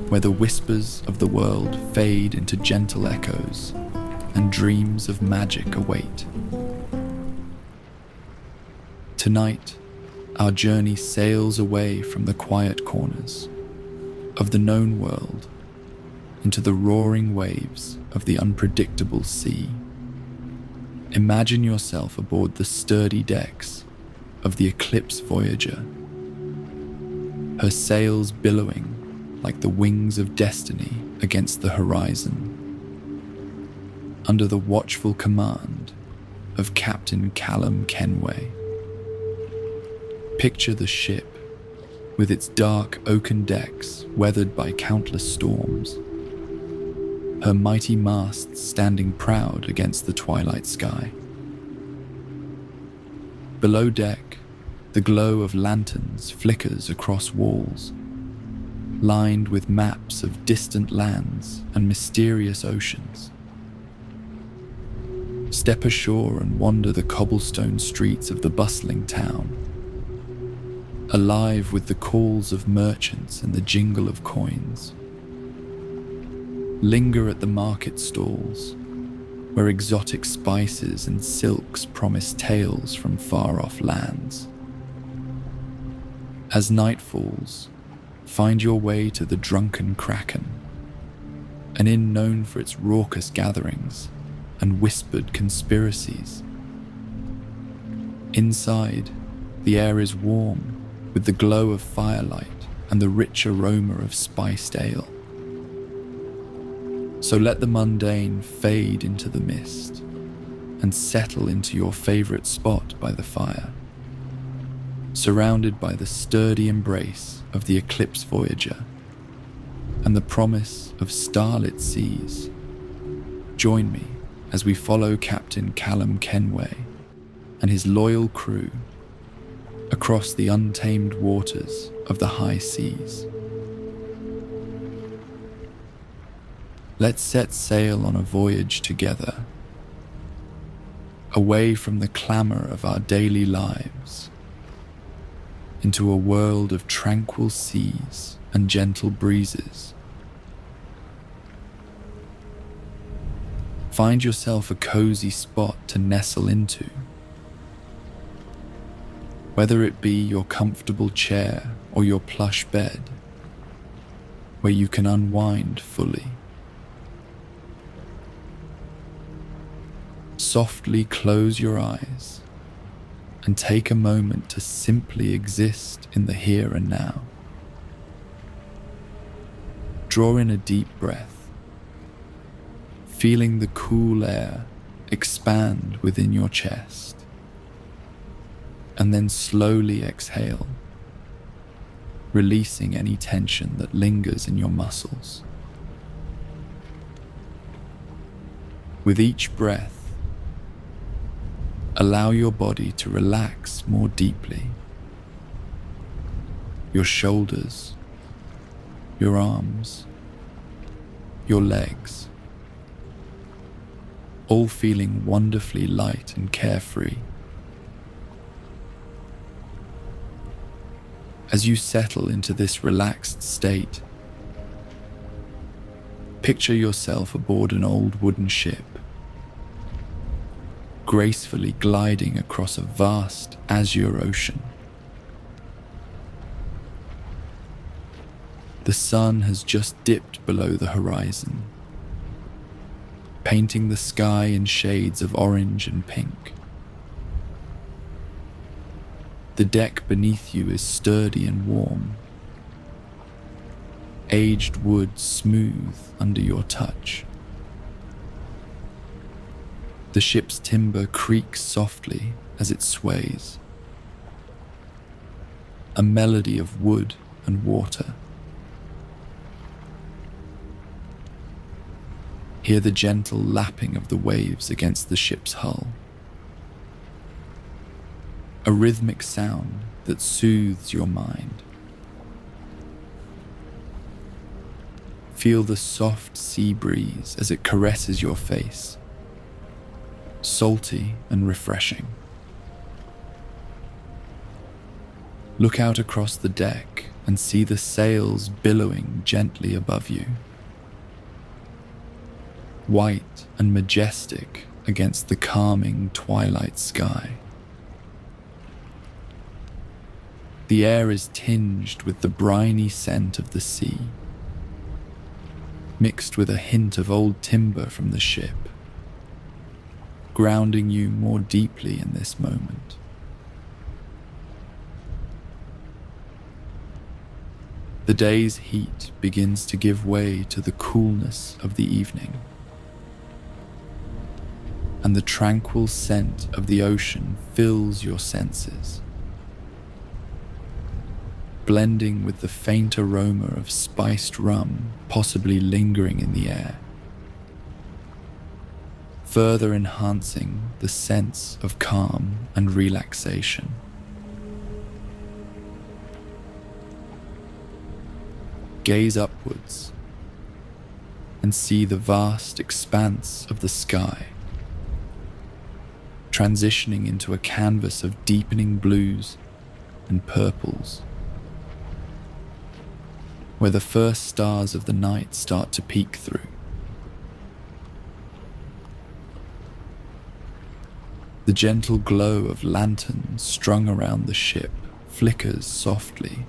where the whispers of the world fade into gentle echoes and dreams of magic await. Tonight, our journey sails away from the quiet corners of the known world into the roaring waves of the unpredictable sea. Imagine yourself aboard the sturdy decks of the Eclipse Voyager, her sails billowing like the wings of destiny against the horizon, under the watchful command of Captain Callum Kenway. Picture the ship, with its dark oaken decks weathered by countless storms, her mighty masts standing proud against the twilight sky. Below deck, the glow of lanterns flickers across walls, lined with maps of distant lands and mysterious oceans. Step ashore and wander the cobblestone streets of the bustling town, alive with the calls of merchants and the jingle of coins. Linger at the market stalls, where exotic spices and silks promise tales from far-off lands. As night falls, find your way to the Drunken Kraken, an inn known for its raucous gatherings and whispered conspiracies. Inside, the air is warm, with the glow of firelight and the rich aroma of spiced ale. So let the mundane fade into the mist and settle into your favorite spot by the fire, surrounded by the sturdy embrace of the Eclipse Voyager and the promise of starlit seas. Join me as we follow Captain Callum Kenway and his loyal crew across the untamed waters of the high seas. Let's set sail on a voyage together, away from the clamor of our daily lives, into a world of tranquil seas and gentle breezes. Find yourself a cozy spot to nestle into, whether it be your comfortable chair or your plush bed, where you can unwind fully. Softly close your eyes and take a moment to simply exist in the here and now. Draw in a deep breath, feeling the cool air expand within your chest, and then slowly exhale, releasing any tension that lingers in your muscles. With each breath, allow your body to relax more deeply. Your shoulders, your arms, your legs, all feeling wonderfully light and carefree. As you settle into this relaxed state, picture yourself aboard an old wooden ship, gracefully gliding across a vast azure ocean. The sun has just dipped below the horizon, painting the sky in shades of orange and pink. The deck beneath you is sturdy and warm, aged wood smooth under your touch. The ship's timber creaks softly as it sways, a melody of wood and water. Hear the gentle lapping of the waves against the ship's hull, a rhythmic sound that soothes your mind. Feel the soft sea breeze as it caresses your face, salty and refreshing. Look out across the deck and see the sails billowing gently above you, white and majestic against the calming twilight sky. The air is tinged with the briny scent of the sea, mixed with a hint of old timber from the ship, grounding you more deeply in this moment. The day's heat begins to give way to the coolness of the evening, and the tranquil scent of the ocean fills your senses, blending with the faint aroma of spiced rum possibly lingering in the air, further enhancing the sense of calm and relaxation. Gaze upwards and see the vast expanse of the sky, transitioning into a canvas of deepening blues and purples, where the first stars of the night start to peek through. The gentle glow of lanterns strung around the ship flickers softly,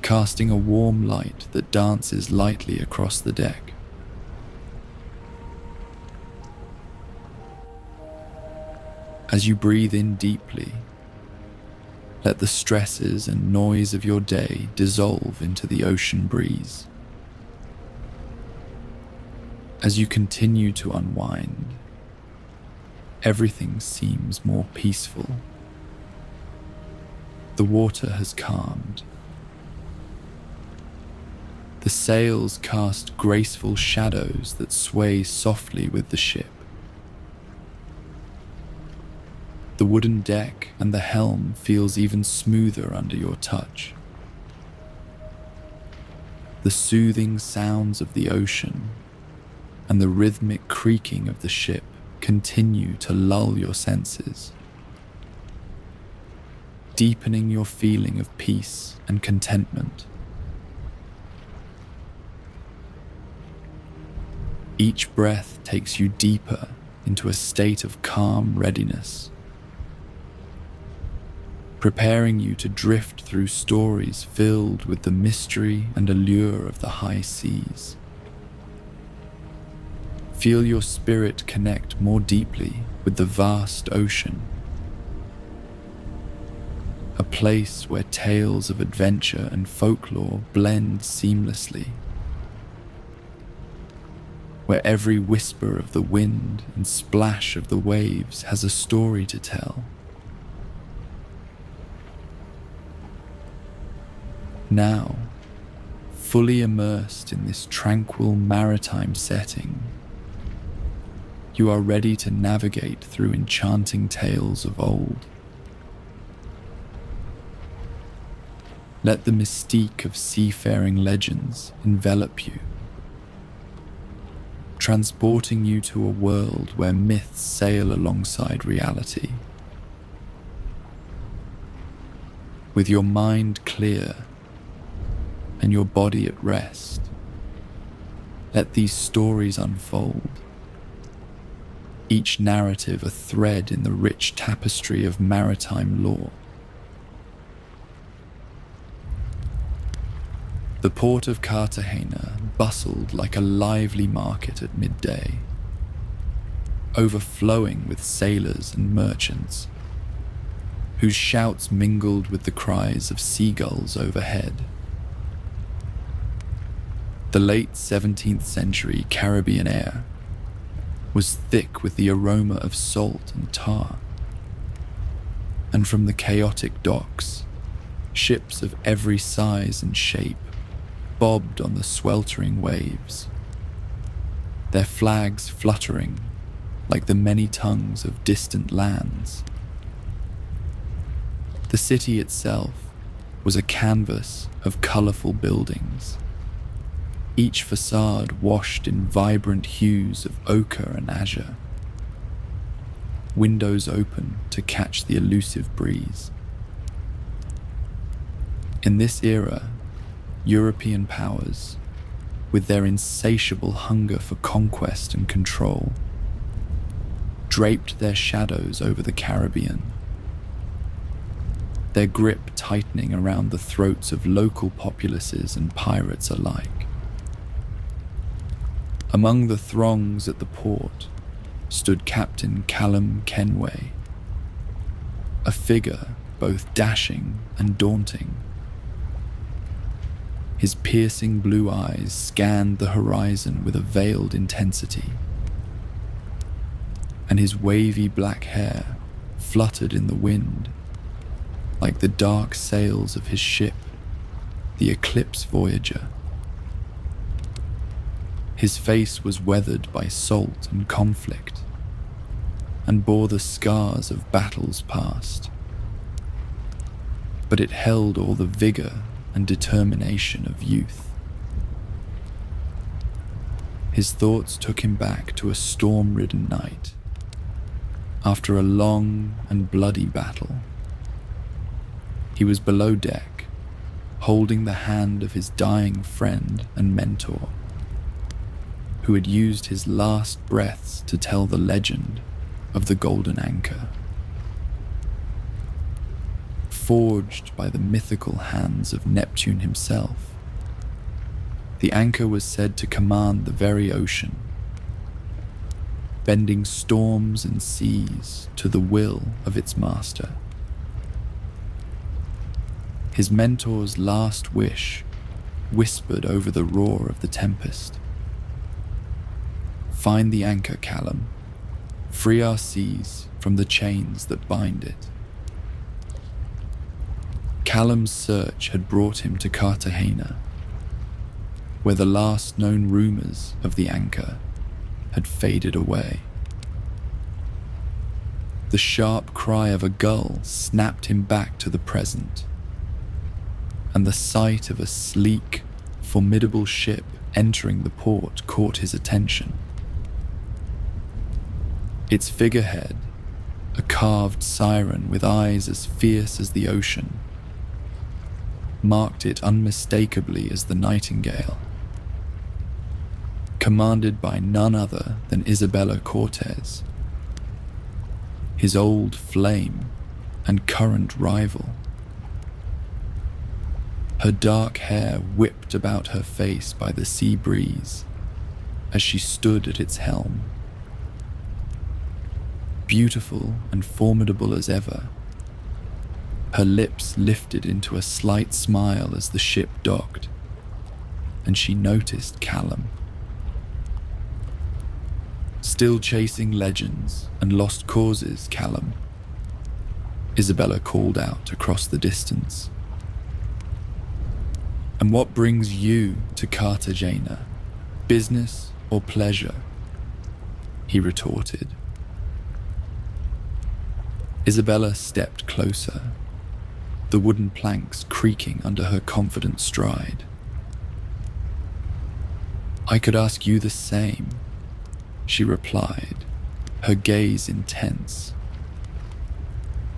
casting a warm light that dances lightly across the deck. As you breathe in deeply, let the stresses and noise of your day dissolve into the ocean breeze. As you continue to unwind, everything seems more peaceful. The water has calmed. The sails cast graceful shadows that sway softly with the ship. The wooden deck and the helm feels even smoother under your touch. The soothing sounds of the ocean and the rhythmic creaking of the ship continue to lull your senses, deepening your feeling of peace and contentment. Each breath takes you deeper into a state of calm readiness, preparing you to drift through stories filled with the mystery and allure of the high seas. Feel your spirit connect more deeply with the vast ocean, a place where tales of adventure and folklore blend seamlessly, where every whisper of the wind and splash of the waves has a story to tell. Now, fully immersed in this tranquil maritime setting, you are ready to navigate through enchanting tales of old. Let the mystique of seafaring legends envelop you, transporting you to a world where myths sail alongside reality. With your mind clear and your body at rest, let these stories unfold, each narrative a thread in the rich tapestry of maritime lore. The port of Cartagena bustled like a lively market at midday, overflowing with sailors and merchants, whose shouts mingled with the cries of seagulls overhead. The late 17th century Caribbean air was thick with the aroma of salt and tar, and from the chaotic docks, ships of every size and shape bobbed on the sweltering waves, their flags fluttering like the many tongues of distant lands. The city itself was a canvas of colourful buildings, each facade washed in vibrant hues of ochre and azure, windows open to catch the elusive breeze. In this era, European powers, with their insatiable hunger for conquest and control, draped their shadows over the Caribbean, their grip tightening around the throats of local populaces and pirates alike. Among the throngs at the port stood Captain Callum Kenway, a figure both dashing and daunting. His piercing blue eyes scanned the horizon with a veiled intensity, and his wavy black hair fluttered in the wind like the dark sails of his ship, the Eclipse Voyager. His face was weathered by salt and conflict, and bore the scars of battles past, but it held all the vigor and determination of youth. His thoughts took him back to a storm-ridden night, after a long and bloody battle. He was below deck, holding the hand of his dying friend and mentor, who had used his last breaths to tell the legend of the Golden Anchor. Forged by the mythical hands of Neptune himself, the anchor was said to command the very ocean, bending storms and seas to the will of its master. His mentor's last wish whispered over the roar of the tempest. "Find the anchor, Callum. Free our seas from the chains that bind it." Callum's search had brought him to Cartagena, where the last known rumors of the anchor had faded away. The sharp cry of a gull snapped him back to the present, and the sight of a sleek, formidable ship entering the port caught his attention. Its figurehead, a carved siren with eyes as fierce as the ocean, marked it unmistakably as the Nightingale, commanded by none other than Isabella Cortez, his old flame and current rival. Her dark hair whipped about her face by the sea breeze as she stood at its helm. Beautiful and formidable as ever, her lips lifted into a slight smile as the ship docked, and she noticed Callum. "Still chasing legends and lost causes, Callum," Isabella called out across the distance. "And what brings you to Cartagena, business or pleasure?" he retorted. Isabella stepped closer, the wooden planks creaking under her confident stride. "I could ask you the same," she replied, her gaze intense.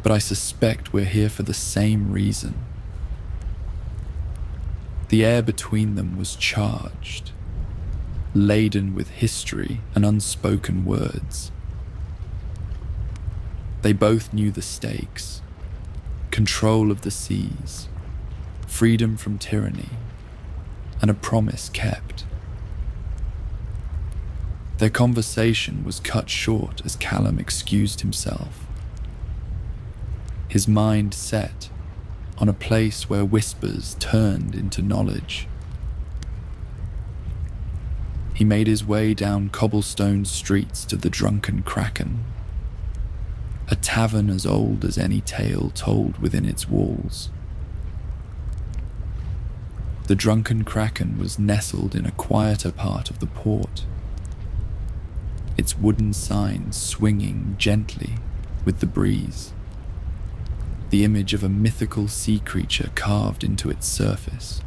"But I suspect we're here for the same reason." The air between them was charged, laden with history and unspoken words. They both knew the stakes: control of the seas, freedom from tyranny, and a promise kept. Their conversation was cut short as Callum excused himself, his mind set on a place where whispers turned into knowledge. He made his way down cobblestone streets to the Drunken Kraken, a tavern as old as any tale told within its walls. The Drunken Kraken was nestled in a quieter part of the port, its wooden sign swinging gently with the breeze, the image of a mythical sea creature carved into its surface.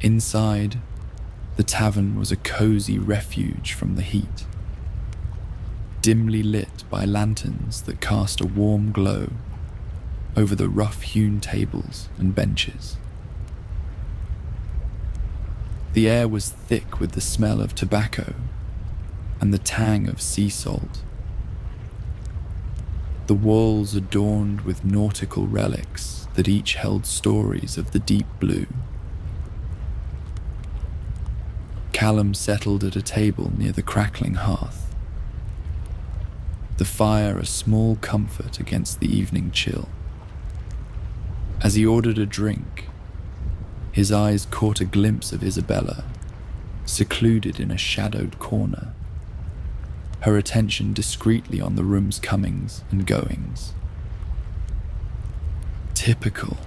Inside, the tavern was a cozy refuge from the heat, dimly lit by lanterns that cast a warm glow over the rough-hewn tables and benches. The air was thick with the smell of tobacco and the tang of sea salt. The walls adorned with nautical relics that each held stories of the deep blue. Callum settled at a table near the crackling hearth, the fire a small comfort against the evening chill. As he ordered a drink, his eyes caught a glimpse of Isabella, secluded in a shadowed corner, her attention discreetly on the room's comings and goings. Typical,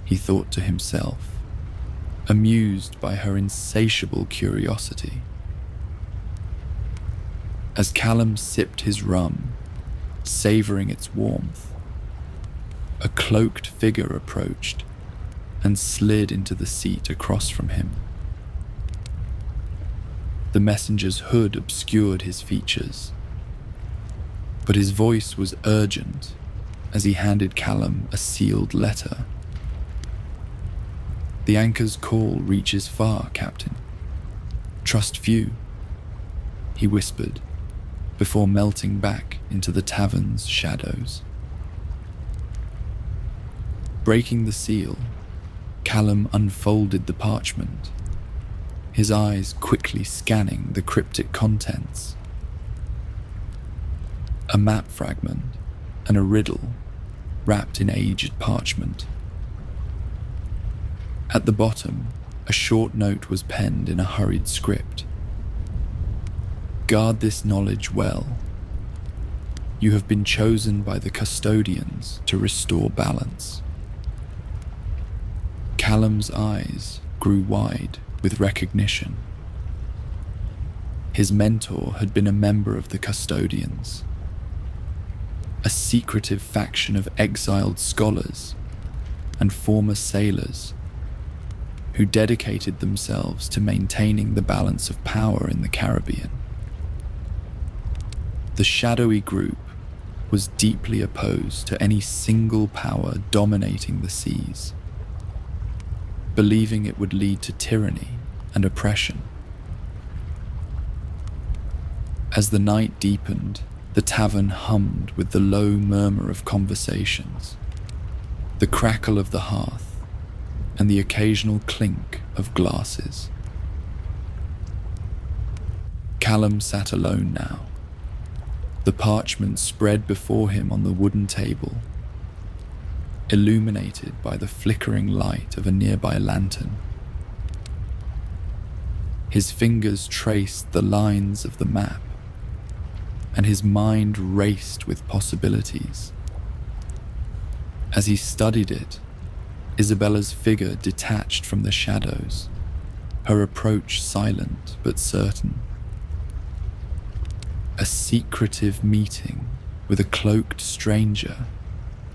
he thought to himself, amused by her insatiable curiosity. As Callum sipped his rum, savouring its warmth, a cloaked figure approached and slid into the seat across from him. The messenger's hood obscured his features, but his voice was urgent as he handed Callum a sealed letter. "The anchor's call reaches far, Captain. Trust few," he whispered before melting back into the tavern's shadows. Breaking the seal, Callum unfolded the parchment, his eyes quickly scanning the cryptic contents. A map fragment and a riddle wrapped in aged parchment. At the bottom, a short note was penned in a hurried script. "Guard this knowledge well. You have been chosen by the custodians to restore balance." Callum's eyes grew wide with recognition. His mentor had been a member of the custodians, a secretive faction of exiled scholars and former sailors who dedicated themselves to maintaining the balance of power in the Caribbean. The shadowy group was deeply opposed to any single power dominating the seas, believing it would lead to tyranny and oppression. As the night deepened, the tavern hummed with the low murmur of conversations, the crackle of the hearth, and the occasional clink of glasses. Callum sat alone now, the parchment spread before him on the wooden table, illuminated by the flickering light of a nearby lantern. His fingers traced the lines of the map, and his mind raced with possibilities. As he studied it, Isabella's figure detached from the shadows, her approach silent but certain. A secretive meeting with a cloaked stranger.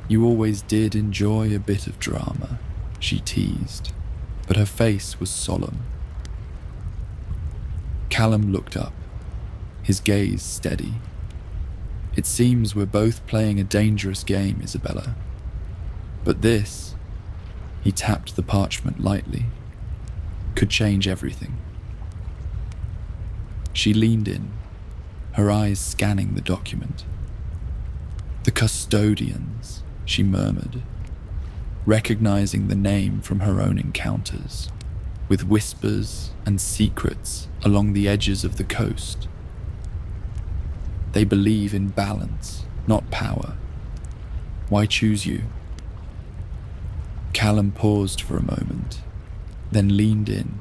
"You always did enjoy a bit of drama," she teased, but her face was solemn. Callum looked up, his gaze steady. "It seems we're both playing a dangerous game, Isabella. But this," he tapped the parchment lightly, "could change everything." She leaned in, her eyes scanning the document. "The custodians," she murmured, recognizing the name from her own encounters, with whispers and secrets along the edges of the coast. "They believe in balance, not power. Why choose you?" Callum paused for a moment, then leaned in,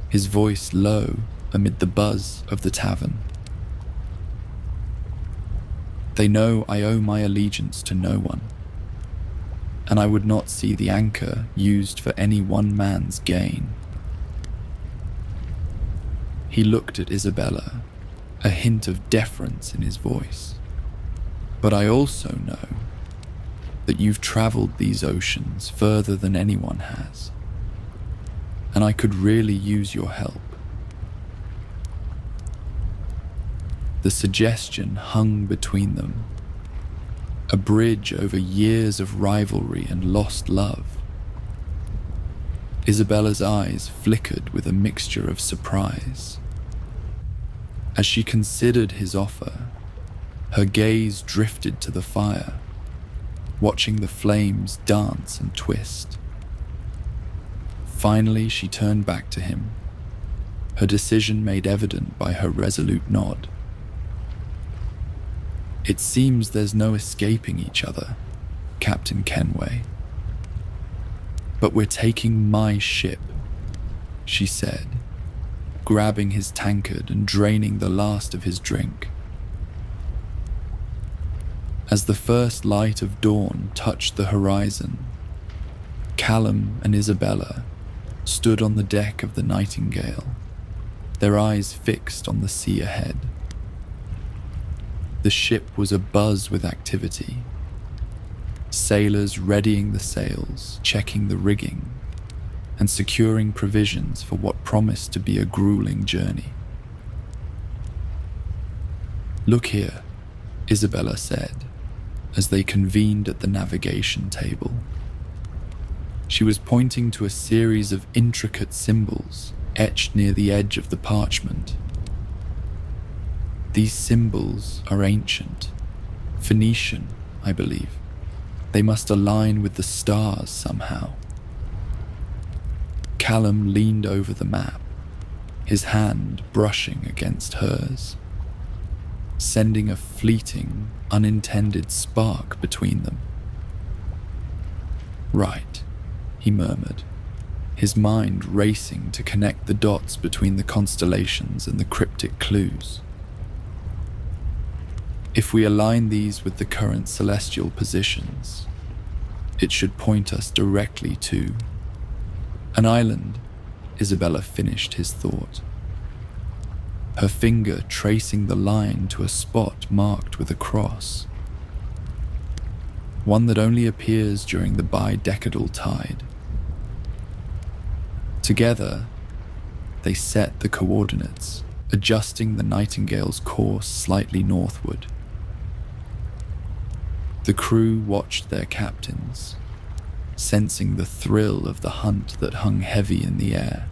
his voice low amid the buzz of the tavern. "They know I owe my allegiance to no one, and I would not see the anchor used for any one man's gain." He looked at Isabella, a hint of deference in his voice. "But I also know that you've traveled these oceans further than anyone has, and I could really use your help." The suggestion hung between them, a bridge over years of rivalry and lost love. Isabella's eyes flickered with a mixture of surprise. As she considered his offer, her gaze drifted to the fire, watching the flames dance and twist. Finally, she turned back to him, her decision made evident by her resolute nod. "It seems there's no escaping each other, Captain Kenway. But we're taking my ship," she said, grabbing his tankard and draining the last of his drink. As the first light of dawn touched the horizon, Callum and Isabella stood on the deck of the Nightingale, their eyes fixed on the sea ahead. The ship was abuzz with activity, sailors readying the sails, checking the rigging, and securing provisions for what promised to be a grueling journey. "Look here," Isabella said, as they convened at the navigation table. She was pointing to a series of intricate symbols etched near the edge of the parchment. "These symbols are ancient, Phoenician, I believe. They must align with the stars somehow." Callum leaned over the map, his hand brushing against hers, sending a fleeting, unintended spark between them. "Right," he murmured, his mind racing to connect the dots between the constellations and the cryptic clues. "If we align these with the current celestial positions, it should point us directly to an island," Isabella finished his thought, her finger tracing the line to a spot marked with a cross, one that only appears during the bidecadal tide. Together, they set the coordinates, adjusting the Nightingale's course slightly northward. The crew watched their captains, sensing the thrill of the hunt that hung heavy in the air.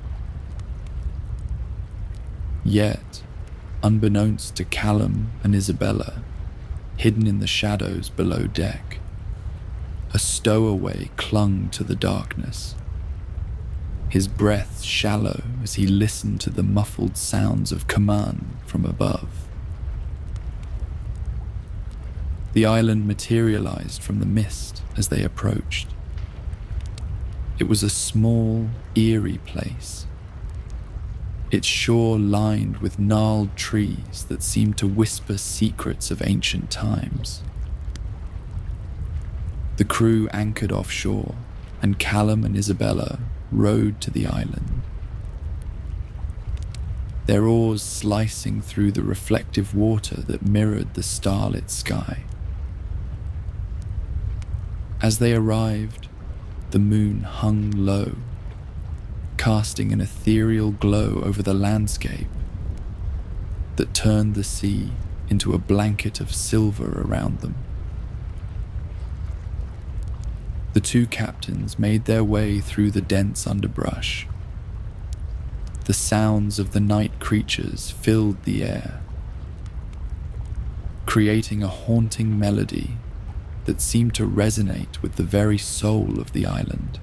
Yet, unbeknownst to Callum and Isabella, hidden in the shadows below deck, a stowaway clung to the darkness, his breath shallow as he listened to the muffled sounds of command from above. The island materialized from the mist as they approached. It was a small, eerie place, its shore lined with gnarled trees that seemed to whisper secrets of ancient times. The crew anchored offshore, and Callum and Isabella rowed to the island, their oars slicing through the reflective water that mirrored the starlit sky. As they arrived, the moon hung low, casting an ethereal glow over the landscape that turned the sea into a blanket of silver around them. The two captains made their way through the dense underbrush. The sounds of the night creatures filled the air, creating a haunting melody that seemed to resonate with the very soul of the island.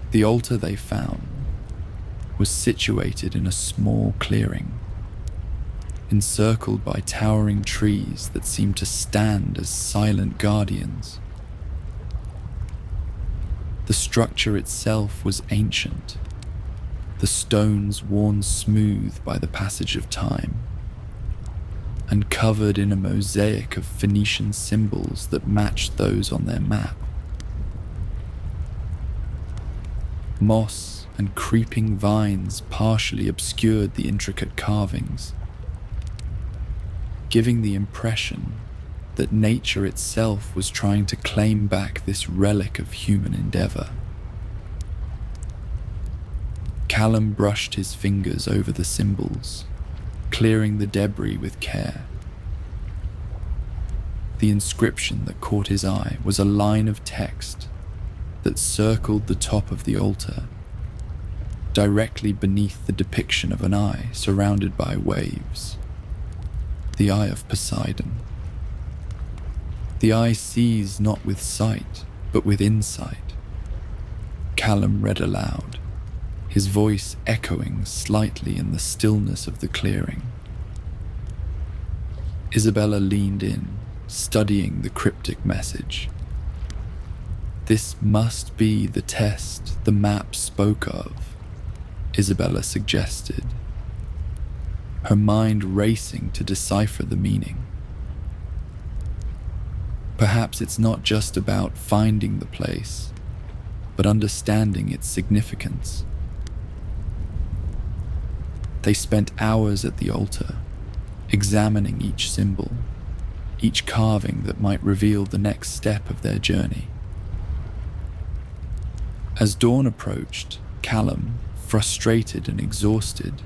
The altar they found was situated in a small clearing, encircled by towering trees that seemed to stand as silent guardians. The structure itself was ancient, the stones worn smooth by the passage of time, and covered in a mosaic of Phoenician symbols that matched those on their map. Moss and creeping vines partially obscured the intricate carvings, giving the impression that nature itself was trying to claim back this relic of human endeavor. Callum brushed his fingers over the symbols, clearing the debris with care. The inscription that caught his eye was a line of text that circled the top of the altar, directly beneath the depiction of an eye surrounded by waves. The eye of Poseidon. The eye sees not with sight, but with insight. Callum read aloud, his voice echoing slightly in the stillness of the clearing. Isabella leaned in, studying the cryptic message. This must be the test the map spoke of, Isabella suggested, her mind racing to decipher the meaning. Perhaps it's not just about finding the place, but understanding its significance. They spent hours at the altar, examining each symbol, each carving that might reveal the next step of their journey. As dawn approached, Callum, frustrated and exhausted,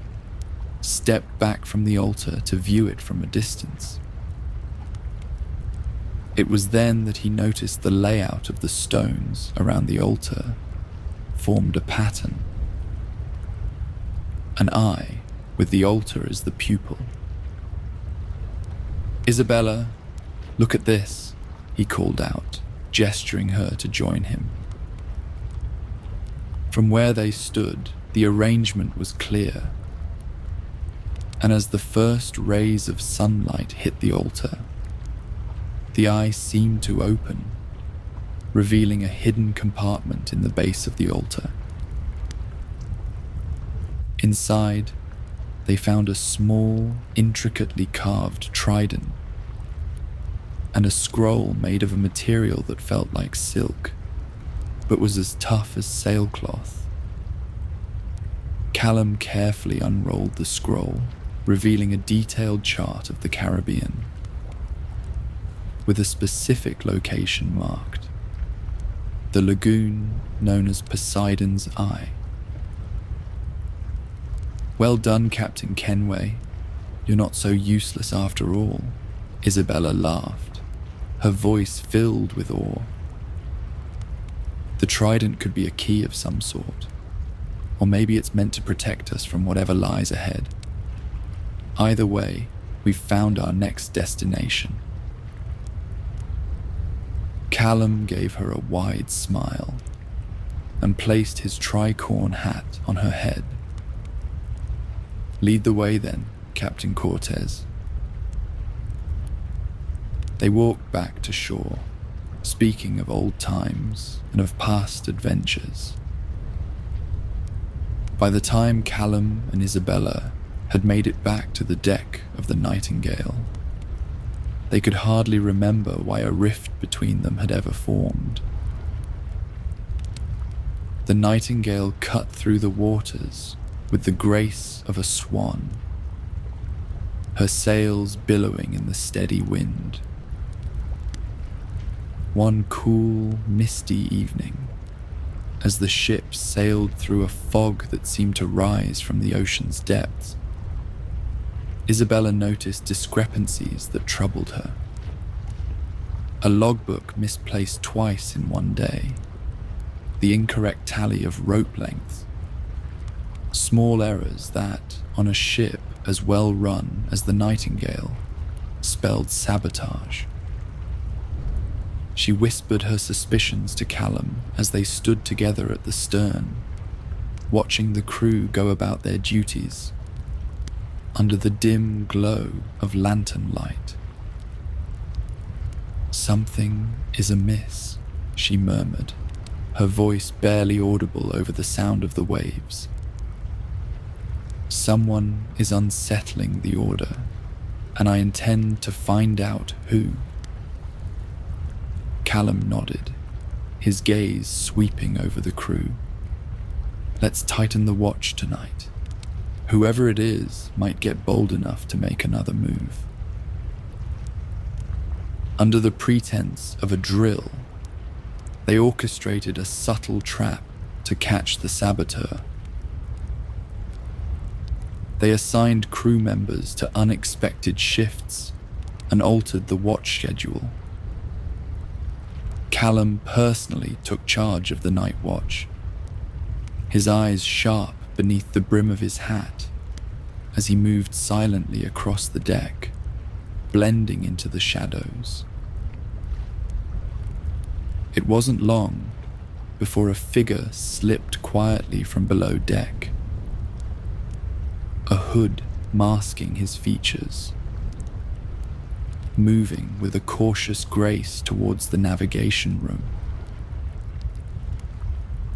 stepped back from the altar to view it from a distance. It was then that he noticed the layout of the stones around the altar formed a pattern. An eye with the altar as the pupil. "Isabella, look at this," he called out, gesturing her to join him. From where they stood, the arrangement was clear, and as the first rays of sunlight hit the altar, the eye seemed to open, revealing a hidden compartment in the base of the altar. Inside, they found a small, intricately carved trident and a scroll made of a material that felt like silk, but was as tough as sailcloth. Callum carefully unrolled the scroll, revealing a detailed chart of the Caribbean, with a specific location marked, the lagoon known as Poseidon's Eye. "Well done, Captain Kenway. You're not so useless after all," Isabella laughed, her voice filled with awe. The trident could be a key of some sort, or maybe it's meant to protect us from whatever lies ahead. Either way, we've found our next destination. Callum gave her a wide smile and placed his tricorn hat on her head. "Lead the way then, Captain Cortez." They walked back to shore, speaking of old times and of past adventures. By the time Callum and Isabella had made it back to the deck of the Nightingale, they could hardly remember why a rift between them had ever formed. The Nightingale cut through the waters with the grace of a swan, her sails billowing in the steady wind. One cool, misty evening, as the ship sailed through a fog that seemed to rise from the ocean's depths, Isabella noticed discrepancies that troubled her. A logbook misplaced twice in one day, the incorrect tally of rope lengths, small errors that, on a ship as well run as the Nightingale, spelled sabotage. She whispered her suspicions to Callum as they stood together at the stern, watching the crew go about their duties, under the dim glow of lantern light. "Something is amiss," she murmured, her voice barely audible over the sound of the waves. "Someone is unsettling the order, and I intend to find out who." Callum nodded, his gaze sweeping over the crew. "Let's tighten the watch tonight. Whoever it is might get bold enough to make another move." Under the pretense of a drill, they orchestrated a subtle trap to catch the saboteur. They assigned crew members to unexpected shifts and altered the watch schedule, Callum personally took charge of the night watch, his eyes sharp beneath the brim of his hat as he moved silently across the deck, blending into the shadows. It wasn't long before a figure slipped quietly from below deck, a hood masking his features, moving with a cautious grace towards the navigation room.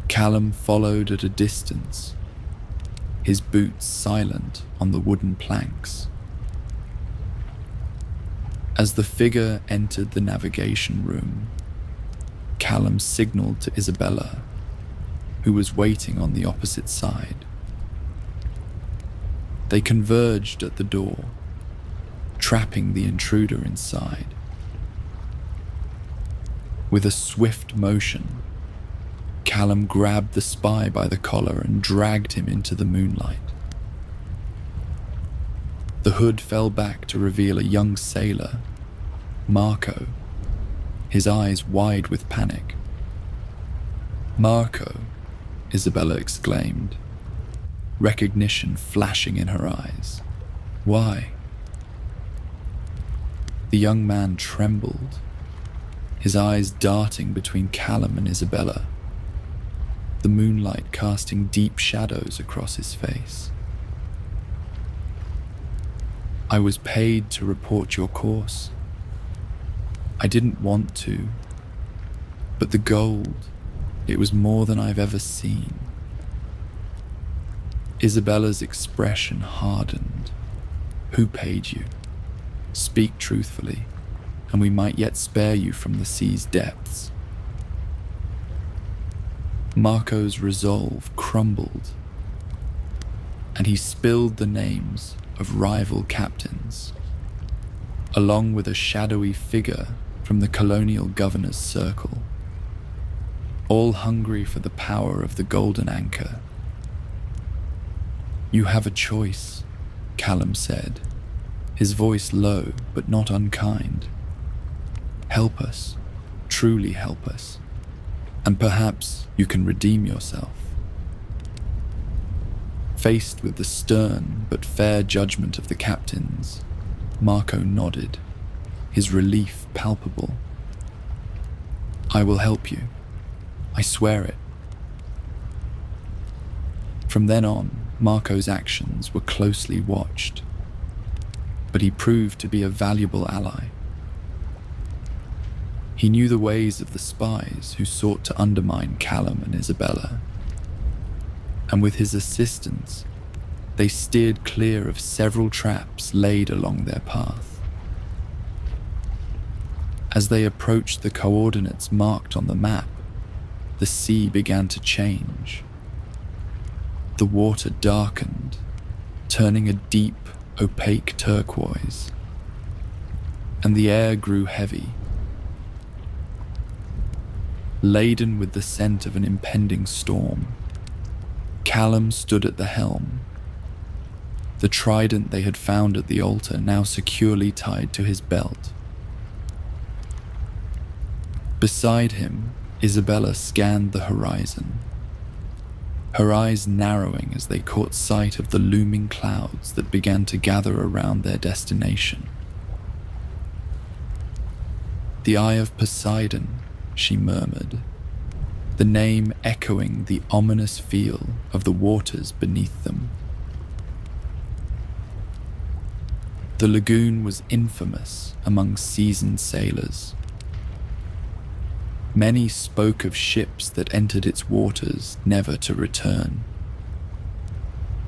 Callum followed at a distance, his boots silent on the wooden planks. As the figure entered the navigation room, Callum signaled to Isabella, who was waiting on the opposite side. They converged at the door, trapping the intruder inside. With a swift motion, Callum grabbed the spy by the collar and dragged him into the moonlight. The hood fell back to reveal a young sailor, Marco, his eyes wide with panic. "Marco," Isabella exclaimed, recognition flashing in her eyes. "Why?" The young man trembled, his eyes darting between Callum and Isabella, the moonlight casting deep shadows across his face. "I was paid to report your course. I didn't want to, but the gold, it was more than I've ever seen." Isabella's expression hardened. "Who paid you? Speak truthfully, and we might yet spare you from the sea's depths." Marco's resolve crumbled, and he spilled the names of rival captains, along with a shadowy figure from the colonial governor's circle, all hungry for the power of the golden anchor. "You have a choice," Callum said, his voice low but not unkind. "Help us, truly help us, and perhaps you can redeem yourself." Faced with the stern but fair judgment of the captains, Marco nodded, his relief palpable. "I will help you. I swear it." From then on, Marco's actions were closely watched, but he proved to be a valuable ally. He knew the ways of the spies who sought to undermine Callum and Isabella, and with his assistance, they steered clear of several traps laid along their path. As they approached the coordinates marked on the map, the sea began to change. The water darkened, turning a deep, opaque turquoise, and the air grew heavy, laden with the scent of an impending storm. Callum stood at the helm, the trident they had found at the altar now securely tied to his belt. Beside him, Isabella scanned the horizon, her eyes narrowing as they caught sight of the looming clouds that began to gather around their destination. "The Eye of Poseidon," she murmured, the name echoing the ominous feel of the waters beneath them. The lagoon was infamous among seasoned sailors. Many spoke of ships that entered its waters never to return,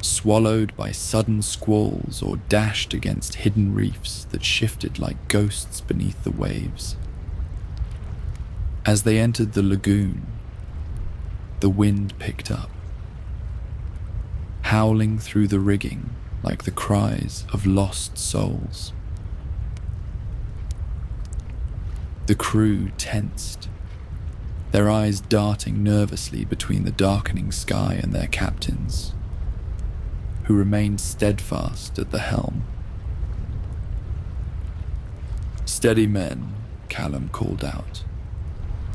swallowed by sudden squalls or dashed against hidden reefs that shifted like ghosts beneath the waves. As they entered the lagoon, the wind picked up, howling through the rigging like the cries of lost souls. The crew tensed, their eyes darting nervously between the darkening sky and their captains, who remained steadfast at the helm. "Steady, men," Callum called out,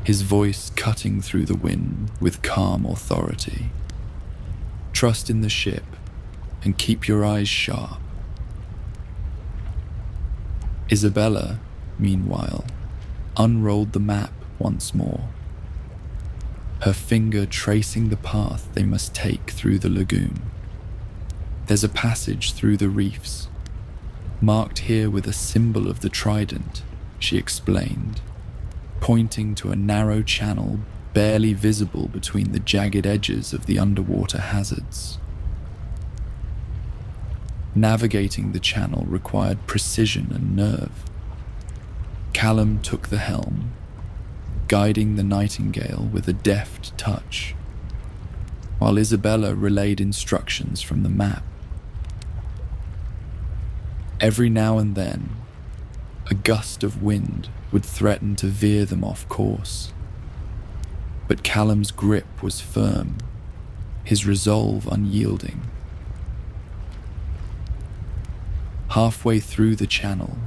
his voice cutting through the wind with calm authority. "Trust in the ship and keep your eyes sharp." Isabella, meanwhile, unrolled the map once more, her finger tracing the path they must take through the lagoon. "There's a passage through the reefs, marked here with a symbol of the trident," she explained, pointing to a narrow channel barely visible between the jagged edges of the underwater hazards. Navigating the channel required precision and nerve. Callum took the helm, guiding the Nightingale with a deft touch, while Isabella relayed instructions from the map. Every now and then, a gust of wind would threaten to veer them off course, but Callum's grip was firm, his resolve unyielding. Halfway through the channel,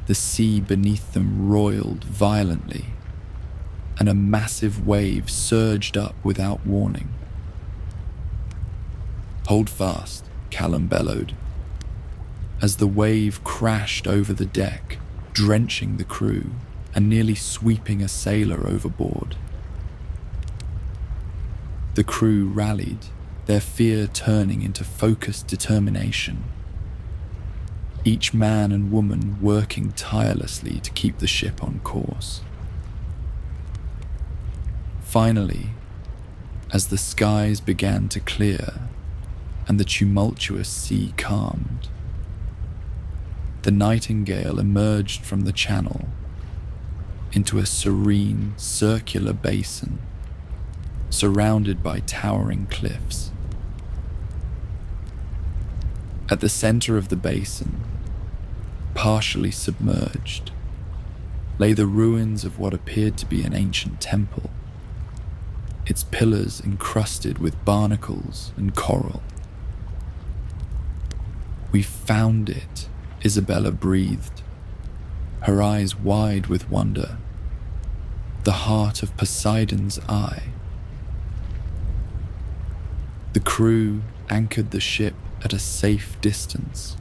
the sea beneath them roiled violently, and a massive wave surged up without warning. "Hold fast," Callum bellowed, as the wave crashed over the deck, drenching the crew and nearly sweeping a sailor overboard. The crew rallied, their fear turning into focused determination, each man and woman working tirelessly to keep the ship on course. Finally, as the skies began to clear and the tumultuous sea calmed, the Nightingale emerged from the channel into a serene, circular basin surrounded by towering cliffs. At the center of the basin, partially submerged, lay the ruins of what appeared to be an ancient temple, its pillars encrusted with barnacles and coral. "We found it," Isabella breathed, her eyes wide with wonder, "the heart of Poseidon's eye." The crew anchored the ship at a safe distance,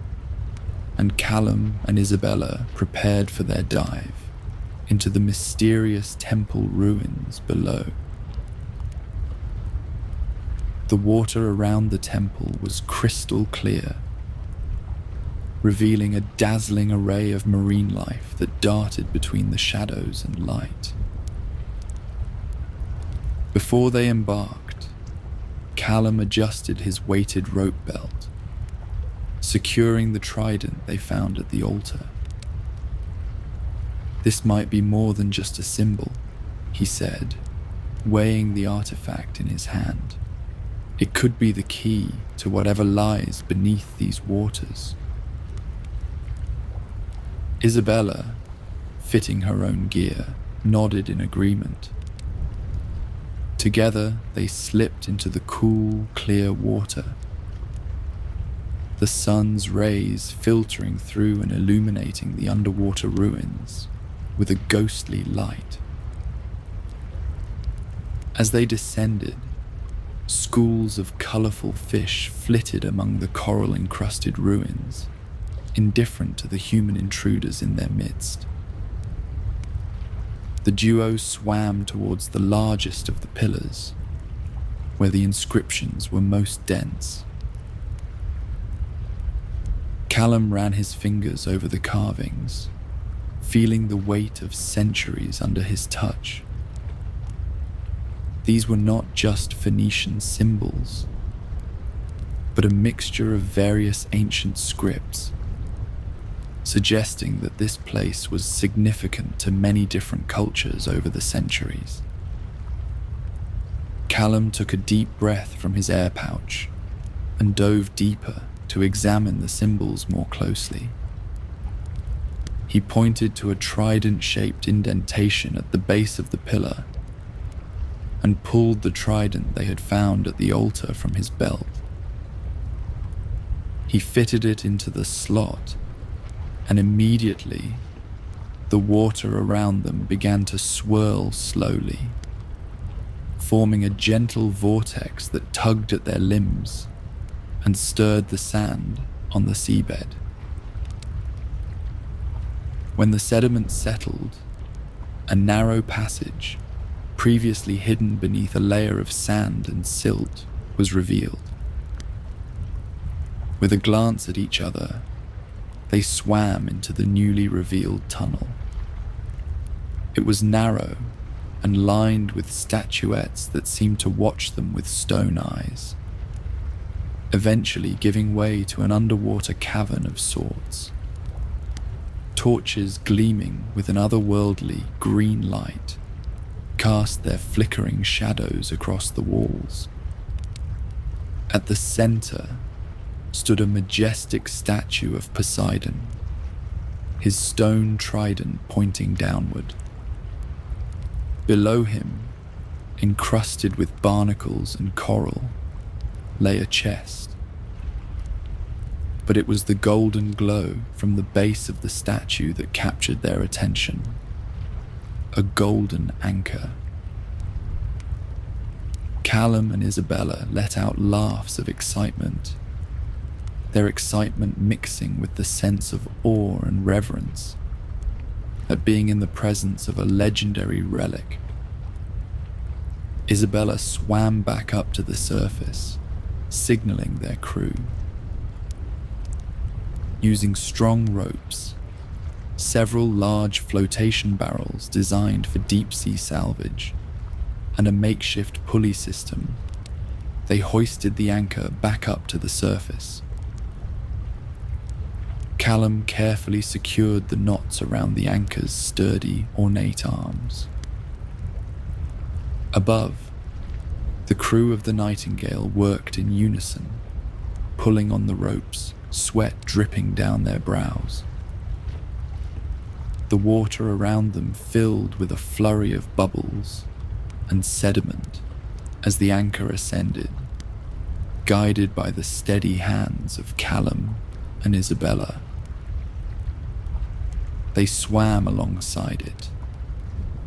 and Callum and Isabella prepared for their dive into the mysterious temple ruins below. The water around the temple was crystal clear, revealing a dazzling array of marine life that darted between the shadows and light. Before they embarked, Callum adjusted his weighted rope belt, securing the trident they found at the altar. "This might be more than just a symbol," he said, weighing the artifact in his hand. "It could be the key to whatever lies beneath these waters." Isabella, fitting her own gear, nodded in agreement. Together, they slipped into the cool, clear water, the sun's rays filtering through and illuminating the underwater ruins with a ghostly light. As they descended, schools of colorful fish flitted among the coral-encrusted ruins, indifferent to the human intruders in their midst. The duo swam towards the largest of the pillars, where the inscriptions were most dense. Callum ran his fingers over the carvings, feeling the weight of centuries under his touch. These were not just Phoenician symbols, but a mixture of various ancient scripts, suggesting that this place was significant to many different cultures over the centuries. Callum took a deep breath from his air pouch and dove deeper to examine the symbols more closely. He pointed to a trident-shaped indentation at the base of the pillar and pulled the trident they had found at the altar from his belt. He fitted it into the slot, and immediately the water around them began to swirl slowly, forming a gentle vortex that tugged at their limbs and stirred the sand on the seabed. When the sediment settled, a narrow passage, previously hidden beneath a layer of sand and silt, was revealed. With a glance at each other, they swam into the newly revealed tunnel. It was narrow and lined with statuettes that seemed to watch them with stone eyes, eventually giving way to an underwater cavern of sorts. Torches gleaming with an otherworldly green light cast their flickering shadows across the walls. At the center stood a majestic statue of Poseidon, his stone trident pointing downward. Below him, encrusted with barnacles and coral, lay a chest. But it was the golden glow from the base of the statue that captured their attention. A golden anchor. Callum and Isabella let out laughs of excitement, their excitement mixing with the sense of awe and reverence at being in the presence of a legendary relic. Isabella swam back up to the surface, signaling their crew. Using strong ropes, several large flotation barrels designed for deep-sea salvage, and a makeshift pulley system, they hoisted the anchor back up to the surface. Callum carefully secured the knots around the anchor's sturdy, ornate arms. Above, the crew of the Nightingale worked in unison, pulling on the ropes, sweat dripping down their brows. The water around them filled with a flurry of bubbles and sediment as the anchor ascended, guided by the steady hands of Callum and Isabella. They swam alongside it,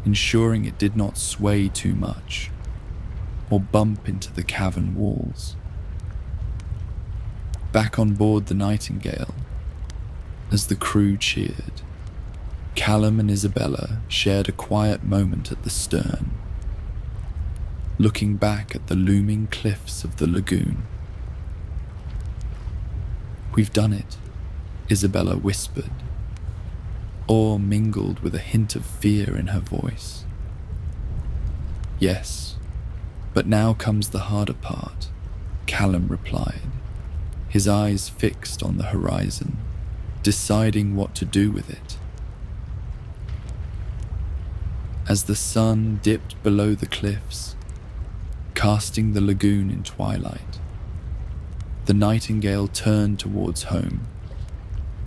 ensuring it did not sway too much or bump into the cavern walls. Back on board the Nightingale, as the crew cheered, Callum and Isabella shared a quiet moment at the stern, looking back at the looming cliffs of the lagoon. "We've done it," Isabella whispered, awe mingled with a hint of fear in her voice. "Yes, but now comes the harder part," Callum replied, his eyes fixed on the horizon, deciding what to do with it. As the sun dipped below the cliffs, casting the lagoon in twilight, the Nightingale turned towards home,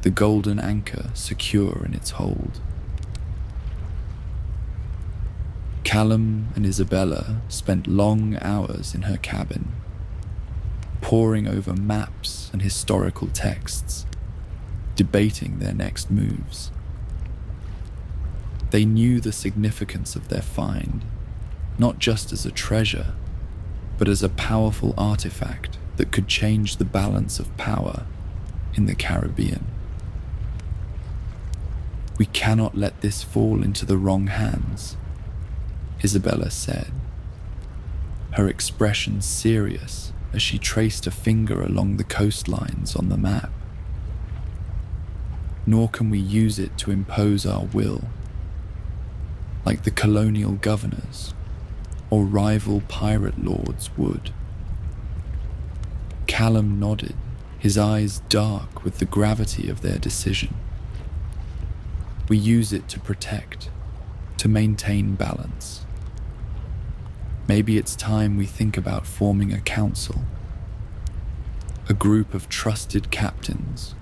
the golden anchor secure in its hold. Callum and Isabella spent long hours in her cabin, poring over maps and historical texts, debating their next moves. They knew the significance of their find, not just as a treasure, but as a powerful artifact that could change the balance of power in the Caribbean. "We cannot let this fall into the wrong hands," Isabella said, her expression serious as she traced a finger along the coastlines on the map. "Nor can we use it to impose our will, like the colonial governors or rival pirate lords would." Callum nodded, his eyes dark with the gravity of their decision. "We use it to protect, to maintain balance. Maybe it's time we think about forming a council, a group of trusted captains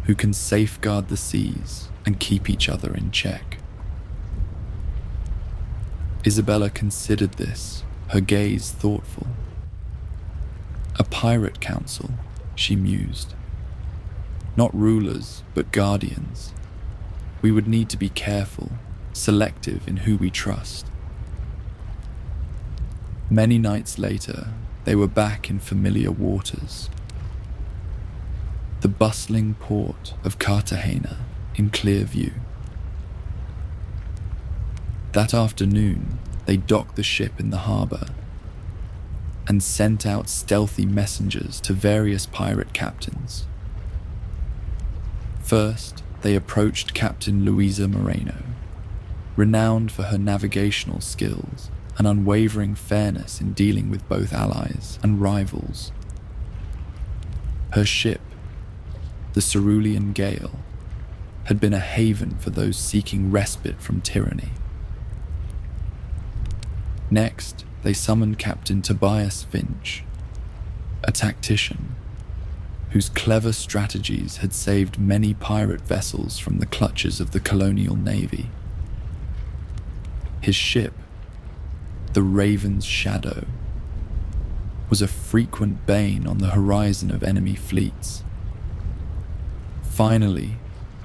who can safeguard the seas and keep each other in check." Isabella considered this, her gaze thoughtful. "A pirate council," she mused. "Not rulers, but guardians. We would need to be careful, selective in who we trust. Many nights later, they were back in familiar waters. The bustling port of Cartagena in clear view. That afternoon, they docked the ship in the harbour and sent out stealthy messengers to various pirate captains. First, they approached Captain Louisa Moreno, renowned for her navigational skills and unwavering fairness in dealing with both allies and rivals. Her ship, the Cerulean Gale, had been a haven for those seeking respite from tyranny. Next, they summoned Captain Tobias Finch, a tactician whose clever strategies had saved many pirate vessels from the clutches of the colonial navy. His ship, the Raven's Shadow, was a frequent bane on the horizon of enemy fleets. Finally,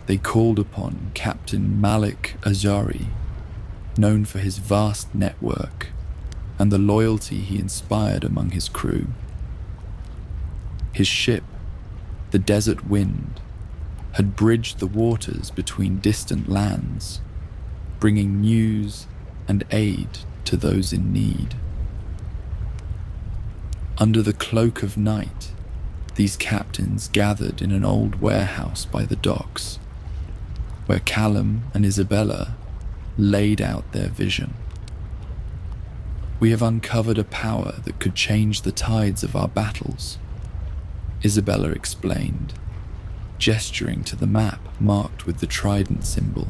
they called upon Captain Malik Azari, known for his vast network and the loyalty he inspired among his crew. His ship, the Desert Wind, had bridged the waters between distant lands, bringing news and aid to those in need. Under the cloak of night, these captains gathered in an old warehouse by the docks, where Callum and Isabella laid out their vision. We have uncovered a power that could change the tides of our battles, Isabella explained, gesturing to the map marked with the trident symbol.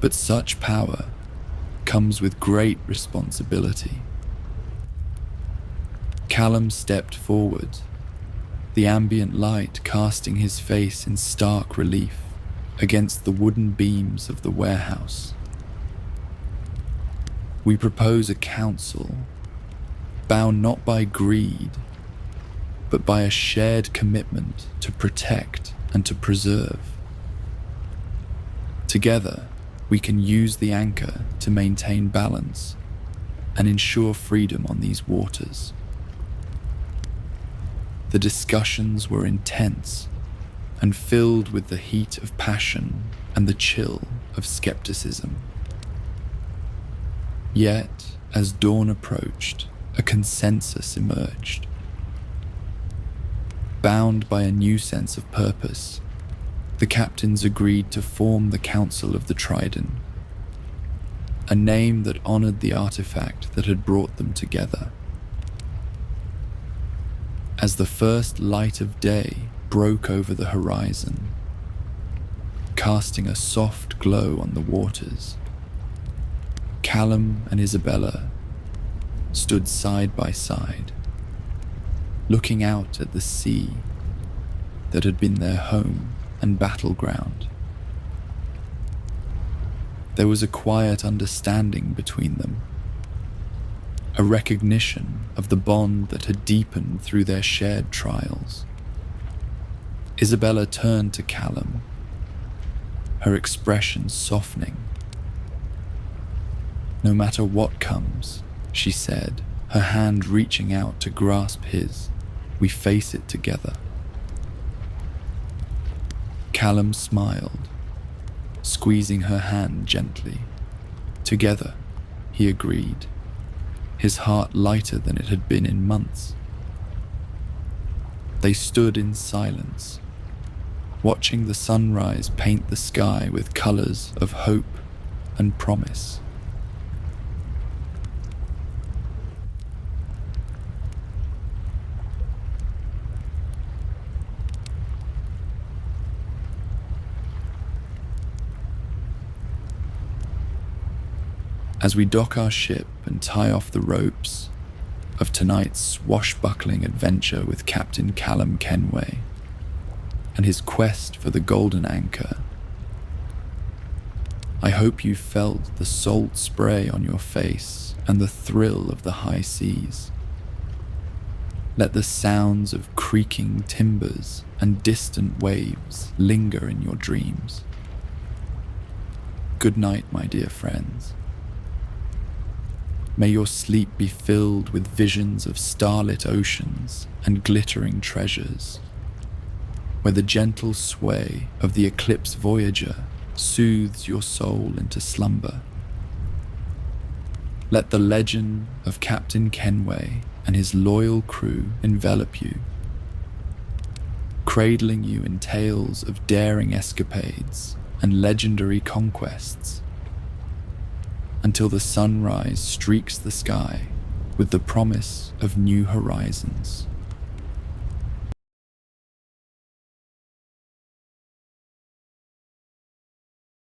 But such power comes with great responsibility. Callum stepped forward, the ambient light casting his face in stark relief against the wooden beams of the warehouse. We propose a council, bound not by greed, but by a shared commitment to protect and to preserve. Together, we can use the anchor to maintain balance and ensure freedom on these waters. The discussions were intense and filled with the heat of passion and the chill of skepticism. Yet, as dawn approached, a consensus emerged. Bound by a new sense of purpose, the captains agreed to form the Council of the Trident, a name that honored the artifact that had brought them together. As the first light of day broke over the horizon, casting a soft glow on the waters, Callum and Isabella stood side by side, looking out at the sea that had been their home and battleground. There was a quiet understanding between them, a recognition of the bond that had deepened through their shared trials. Isabella turned to Callum, her expression softening. "No matter what comes," she said, her hand reaching out to grasp his, "we face it together." Callum smiled, squeezing her hand gently. "Together," he agreed, his heart lighter than it had been in months. They stood in silence, watching the sunrise paint the sky with colors of hope and promise. As we dock our ship and tie off the ropes of tonight's swashbuckling adventure with Captain Callum Kenway and his quest for the golden anchor, I hope you felt the salt spray on your face and the thrill of the high seas. Let the sounds of creaking timbers and distant waves linger in your dreams. Good night, my dear friends. May your sleep be filled with visions of starlit oceans and glittering treasures, where the gentle sway of the eclipse voyager soothes your soul into slumber. Let the legend of Captain Kenway and his loyal crew envelop you, cradling you in tales of daring escapades and legendary conquests, until the sunrise streaks the sky with the promise of new horizons.